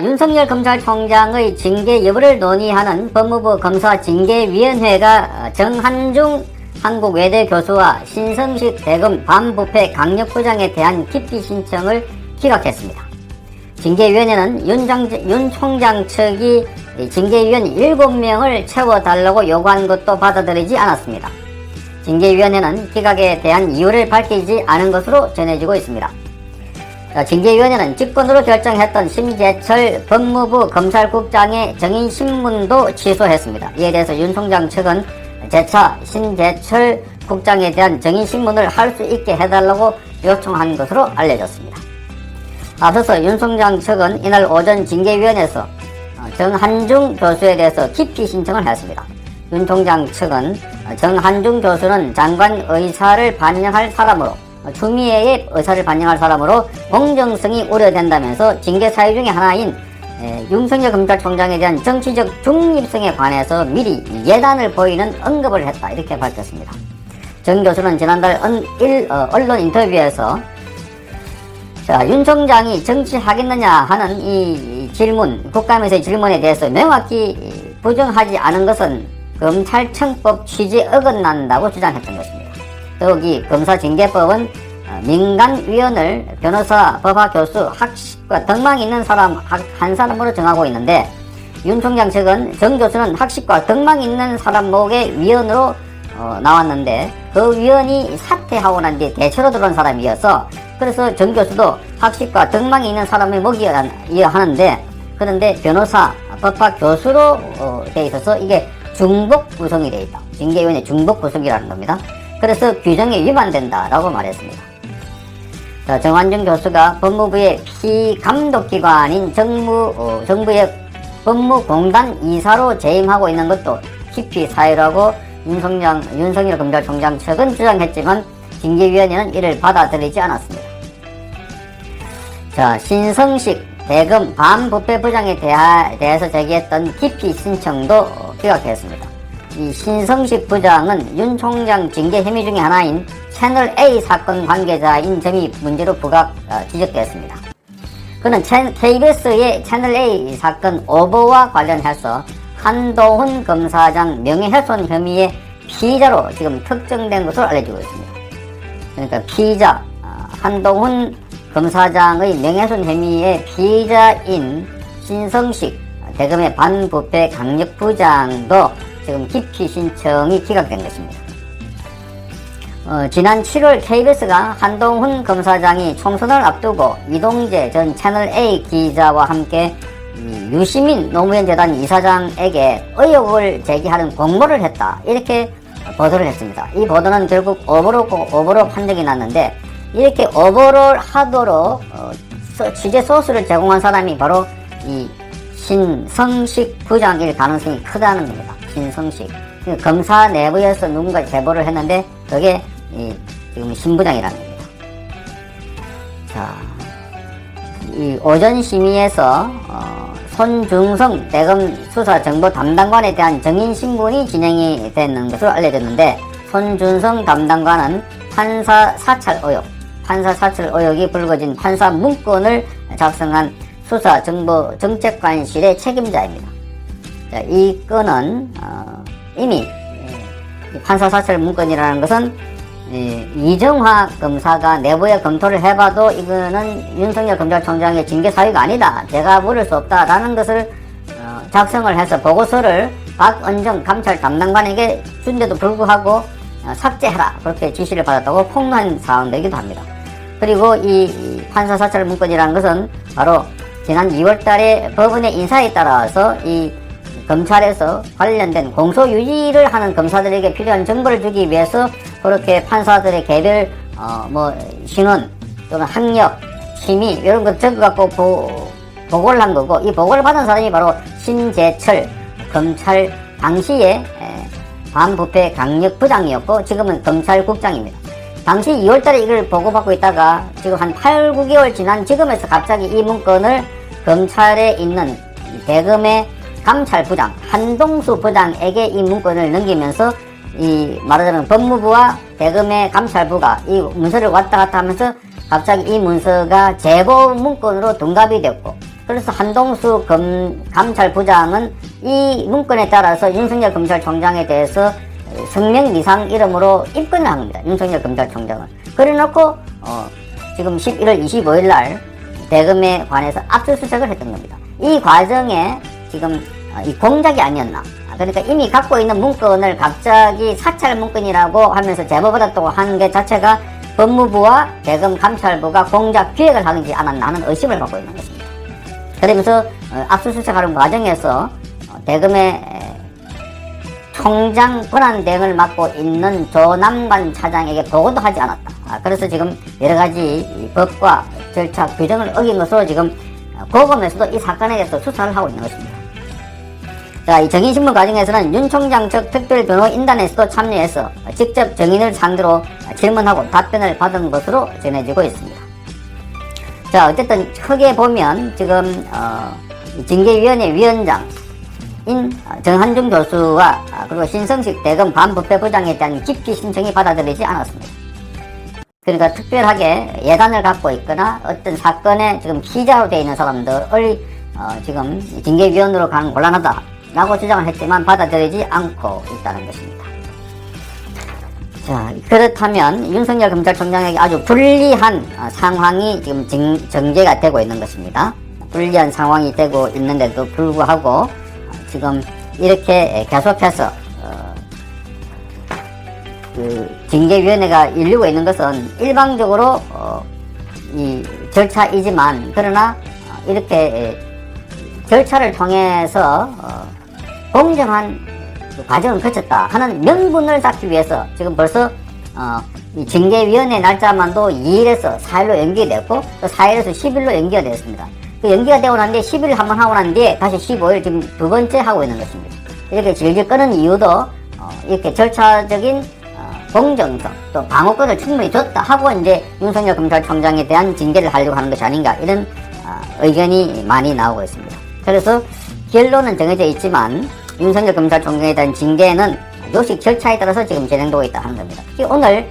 윤석열 검찰총장의 징계 여부를 논의하는 법무부 검사징계위원회가 정한중 한국외대 교수와 신성식 대검 반부패 강력부장에 대한 기피 신청을 기각했습니다. 징계위원회는 윤 총장 측이 징계위원 7명을 채워달라고 요구한 것도 받아들이지 않았습니다. 징계위원회는 기각에 대한 이유를 밝히지 않은 것으로 전해지고 있습니다. 징계위원회는 직권으로 결정했던 심재철 법무부 검찰국장의 정인신문도 취소했습니다. 이에 대해서 윤 총장 측은 재차 심재철 국장에 대한 정인신문을 할 수 있게 해달라고 요청한 것으로 알려졌습니다. 앞서서 윤 총장 측은 이날 오전 징계위원회에서 정한중 교수에 대해서 기피 신청을 했습니다. 윤 총장 측은 정한중 교수는 장관 의사를 반영할 사람으로 추미애의 의사를 반영할 사람으로 공정성이 우려된다면서 징계 사유 중에 하나인 윤석열 검찰총장에 대한 정치적 중립성에 관해서 미리 예단을 보이는 언급을 했다 이렇게 밝혔습니다. 정 교수는 지난달 언론 인터뷰에서 윤 총장이 정치하겠느냐 하는 이 질문, 국감에서의 질문에 대해서 명확히 부정하지 않은 것은 검찰청법 취지에 어긋난다고 주장했던 것입니다. 더욱이 검사징계법은 민간위원을 변호사, 법학 교수, 학식과 덕망이 있는 사람 한 사람으로 정하고 있는데 윤 총장 측은 정 교수는 학식과 덕망이 있는 사람 목의 위원으로 나왔는데 그 위원이 사퇴하고 난 뒤에 대체로 들어온 사람이어서 그래서 정 교수도 학식과 덕망이 있는 사람의 목이어야 하는데 그런데 변호사, 법학 교수로 돼 있어서 이게 중복 구성이 돼 있다. 징계위원회 중복 구성이라는 겁니다. 그래서 규정에 위반된다라고 말했습니다. 정한중 교수가 법무부의 피감독기관인 정부의 법무공단 이사로 재임하고 있는 것도 기피 사유라고 윤석열 검찰총장 측은 주장했지만 징계위원회는 이를 받아들이지 않았습니다. 신성식 대검 반부패부장에 대해서 제기했던 기피 신청도 기각했습니다. 이 신성식 부장은 윤 총장 징계 혐의 중에 하나인 채널A 사건 관계자인 점이 문제로 지적됐습니다. 그는 KBS의 채널A 사건 오보와 관련해서 한동훈 검사장 명예훼손 혐의의 피의자로 지금 특정된 것으로 알려지고 있습니다. 그러니까 피의자 한동훈 검사장의 명예훼손 혐의의 피의자인 신성식 대검의 반부패 강력부장도 지금 기피 신청이 기각된 것입니다. 지난 7월 KBS가 한동훈 검사장이 총선을 앞두고 이동재 전 채널A 기자와 함께 유시민 노무현 재단 이사장에게 의혹을 제기하는 공모를 했다 이렇게 보도를 했습니다. 이 보도는 결국 오보로 판정이 났는데 이렇게 오보를 하도록 취재 소스를 제공한 사람이 바로 이 신성식 부장일 가능성이 크다는 겁니다. 신성식. 검사 내부에서 누군가 제보를 했는데 그게 지금 신부장이라는 겁니다. 이 오전 심의에서 손중성 대검 수사 정보 담당관에 대한 정인 신문이 진행이 되는 것으로 알려졌는데 손준성 담당관은 판사 사찰 의혹이 불거진 판사 문건을 작성한 수사 정보 정책관실의 책임자입니다. 이 건은 이미 판사 사찰 문건이라는 것은 이정화 검사가 내부에 검토를 해봐도 이거는 윤석열 검찰총장의 징계 사유가 아니다. 제가 물을 수 없다라는 것을 작성을 해서 보고서를 박은정 감찰 담당관에게 준데도 불구하고 삭제해라 그렇게 지시를 받았다고 폭로한 사항이기도 합니다. 그리고 이 판사 사찰 문건이라는 것은 바로 지난 2월달에 법원의 인사에 따라서 이 검찰에서 관련된 공소유지를 하는 검사들에게 필요한 정보를 주기 위해서 그렇게 판사들의 개별 신원 또는 학력, 취미 이런 것 적어갖고 보고를 한 거고 이 보고를 받은 사람이 바로 신재철 검찰 당시에 반부패 강력부장이었고 지금은 검찰국장입니다. 당시 2월달에 이걸 보고받고 있다가 지금 한 8, 9개월 지난 지금에서 갑자기 이 문건을 검찰에 있는 대검의 감찰부장 한동수 부장에게 이 문건을 넘기면서 이 말하자면 법무부와 대검의 감찰부가 이 문서를 왔다 갔다 하면서 갑자기 이 문서가 제보 문건으로 둔갑이 됐고 그래서 한동수 감찰부장은 이 문건에 따라서 윤석열 검찰총장에 대해서 성명미상 이름으로 입건을 한 겁니다. 윤석열 검찰총장은. 그래놓고 지금 11월 25일 날 대검에 관해서 압수수색을 했던 겁니다. 이 과정에 지금 이 공작이 아니었나. 그러니까 이미 갖고 있는 문건을 갑자기 사찰 문건이라고 하면서 제보받았다고 하는 게 자체가 법무부와 대검 감찰부가 공작 기획을 하는지 않았나 하는 의심을 갖고 있는 것입니다. 그러면서 압수수색하는 과정에서 대검의 총장 권한 대행을 맡고 있는 조남관 차장에게 보고도 하지 않았다. 그래서 지금 여러가지 법과 절차 규정을 어긴 것으로 지금 고검에서도 이 사건에 대해서 수사를 하고 있는 것입니다. 자, 이 정인신문 과정에서는 윤 총장 측 특별변호인단에서도 참여해서 직접 정인을 상대로 질문하고 답변을 받은 것으로 전해지고 있습니다. 자, 어쨌든 크게 보면 지금 징계위원회 위원장인 정한중 교수와 그리고 신성식 대검 반부패부장에 대한 기피 신청이 받아들이지 않았습니다. 그러니까 특별하게 예단을 갖고 있거나 어떤 사건에 지금 피자로 되어 있는 사람들을 지금 징계위원으로 가는 곤란하다 라고 주장을 했지만 받아들이지 않고 있다는 것입니다. 자, 그렇다면 윤석열 검찰총장에게 아주 불리한 상황이 지금 전개가 되고 있는 것입니다. 불리한 상황이 되고 있는데도 불구하고 지금 이렇게 계속해서 징계위원회가 일리고 있는 것은 일방적으로 이 절차이지만 그러나 이렇게 절차를 통해서 공정한 과정을 거쳤다 하는 명분을 쌓기 위해서 지금 벌써 이 징계위원회 날짜만도 2일에서 4일로 연기됐고 또 4일에서 10일로 연기가 되었습니다. 그 연기가 되고 난 뒤에 10일 한번 하고 난 뒤에 다시 15일 지금 두 번째 하고 있는 것입니다. 이렇게 질질 끄는 이유도 이렇게 절차적인 공정성 또 방어권을 충분히 줬다 하고 이제 윤석열 검찰총장에 대한 징계를 하려고 하는 것이 아닌가 이런 의견이 많이 나오고 있습니다. 그래서 결론은 정해져 있지만 윤석열 검찰총장에 대한 징계는 요식 절차에 따라서 지금 진행되고 있다 하는 겁니다. 특히 오늘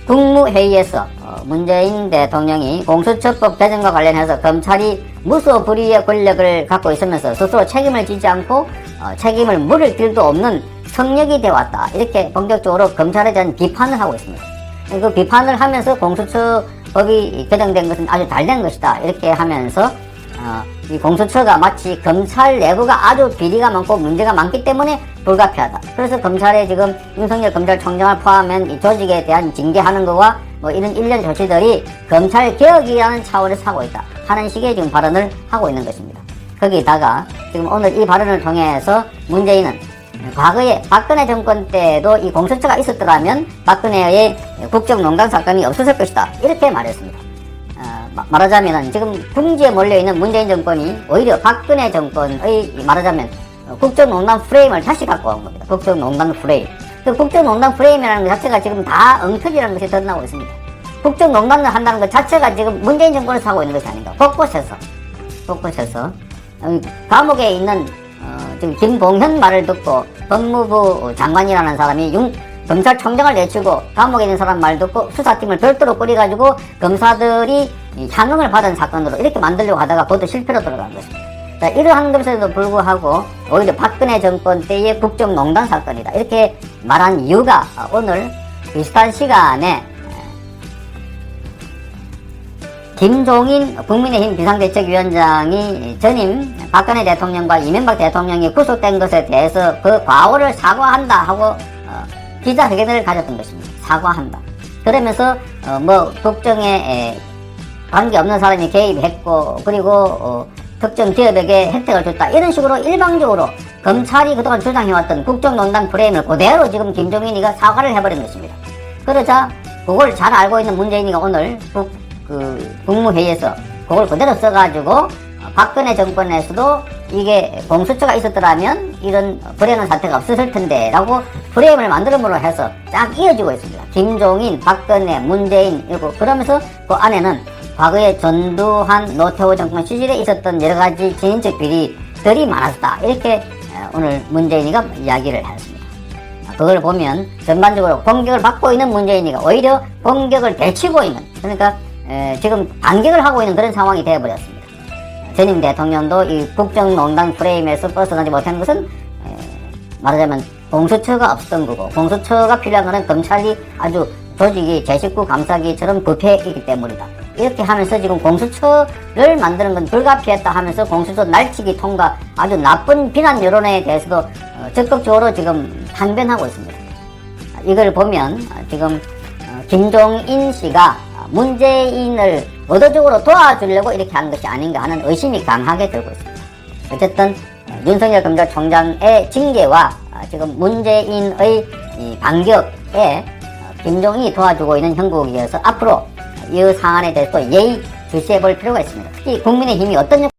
국무회의에서 문재인 대통령이 공수처법 개정과 관련해서 검찰이 무소불위의 권력을 갖고 있으면서 스스로 책임을 지지 않고 책임을 물을 길도 없는 성역이 되어왔다 이렇게 본격적으로 검찰에 대한 비판을 하고 있습니다. 그 비판을 하면서 공수처법이 개정된 것은 아주 잘 된 것이다 이렇게 하면서 이 공수처가 마치 검찰 내부가 아주 비리가 많고 문제가 많기 때문에 불가피하다. 그래서 검찰에 지금 윤석열 검찰총장을 포함한 이 조직에 대한 징계하는 거와 뭐 이런 일련 조치들이 검찰 개혁이라는 차원에서 하고 있다 하는 식의 지금 발언을 하고 있는 것입니다. 거기다가 지금 오늘 이 발언을 통해서 문재인은 과거에 박근혜 정권 때도 이 공수처가 있었더라면 박근혜의 국정농단 사건이 없었을 것이다 이렇게 말했습니다. 말하자면 지금 궁지에 몰려있는 문재인 정권이 오히려 박근혜 정권의 말하자면 국정농단 프레임을 다시 갖고 온 겁니다. 국정농단 프레임. 그 국정농단 프레임이라는 것 자체가 지금 다 엉터리라는 것이 드러나고 있습니다. 국정농단을 한다는 것 자체가 지금 문재인 정권에서 하고 있는 것이 아닌가. 곳곳에서 감옥에 있는 지금 김봉현 말을 듣고 법무부 장관이라는 사람이 검찰총장을 내치고 감옥에 있는 사람 말 듣고 수사팀을 별도로 꾸려가지고 검사들이 향응을 받은 사건으로 이렇게 만들려고 하다가 그것도 실패로 들어간 것입니다. 자, 이러한 것에도 불구하고 오히려 박근혜 정권 때의 국정농단 사건이다 이렇게 말한 이유가 오늘 비슷한 시간에 김종인 국민의힘 비상대책위원장이 전임 박근혜 대통령과 이명박 대통령이 구속된 것에 대해서 그 과오를 사과한다 하고 기자회견을 가졌던 것입니다. 사과한다. 그러면서 뭐 국정에 관계없는 사람이 개입했고 그리고 특정 기업에게 혜택을 줬다 이런 식으로 일방적으로 검찰이 그동안 주장해왔던 국정농단 프레임을 그대로 지금 김종인이가 사과를 해버린 것입니다. 그러자 그걸 잘 알고 있는 문재인이가 오늘 국무회의에서 그걸 그대로 써가지고 박근혜 정권에서도 이게 공수처가 있었더라면 이런 불행한 사태가 없었을 텐데 라고 프레임을 만들음으로 해서 쫙 이어지고 있습니다. 김종인, 박근혜, 문재인 이러고 그러면서 그 안에는 과거에 전두환, 노태우 정권 시절에 있었던 여러가지 진인적 비리들이 많았다 이렇게 오늘 문재인이가 이야기를 했습니다. 그걸 보면 전반적으로 공격을 받고 있는 문재인이가 오히려 공격을 되치고 있는 그러니까 지금 반격을 하고 있는 그런 상황이 되어버렸습니다. 전임 대통령도 이 국정농단 프레임에서 벗어나지 못한 것은 말하자면 공수처가 없었던 거고, 공수처가 필요한 것은 검찰이 아주 조직이 제 식구 감싸기처럼 부패이기 때문이다. 이렇게 하면서 지금 공수처를 만드는 건 불가피했다 하면서 공수처 날치기 통과 아주 나쁜 비난 여론에 대해서도 적극적으로 지금 항변하고 있습니다. 이걸 보면 지금 김종인 씨가 문재인을 의도적으로 도와주려고 이렇게 하는 것이 아닌가 하는 의심이 강하게 들고 있습니다. 어쨌든 윤석열 검찰총장의 징계와 지금 문재인의 반격에 김종인이 도와주고 있는 형국이어서 앞으로 이 사안에 대해서 예의 주시해 볼 필요가 있습니다. 특히 국민의힘이 어떤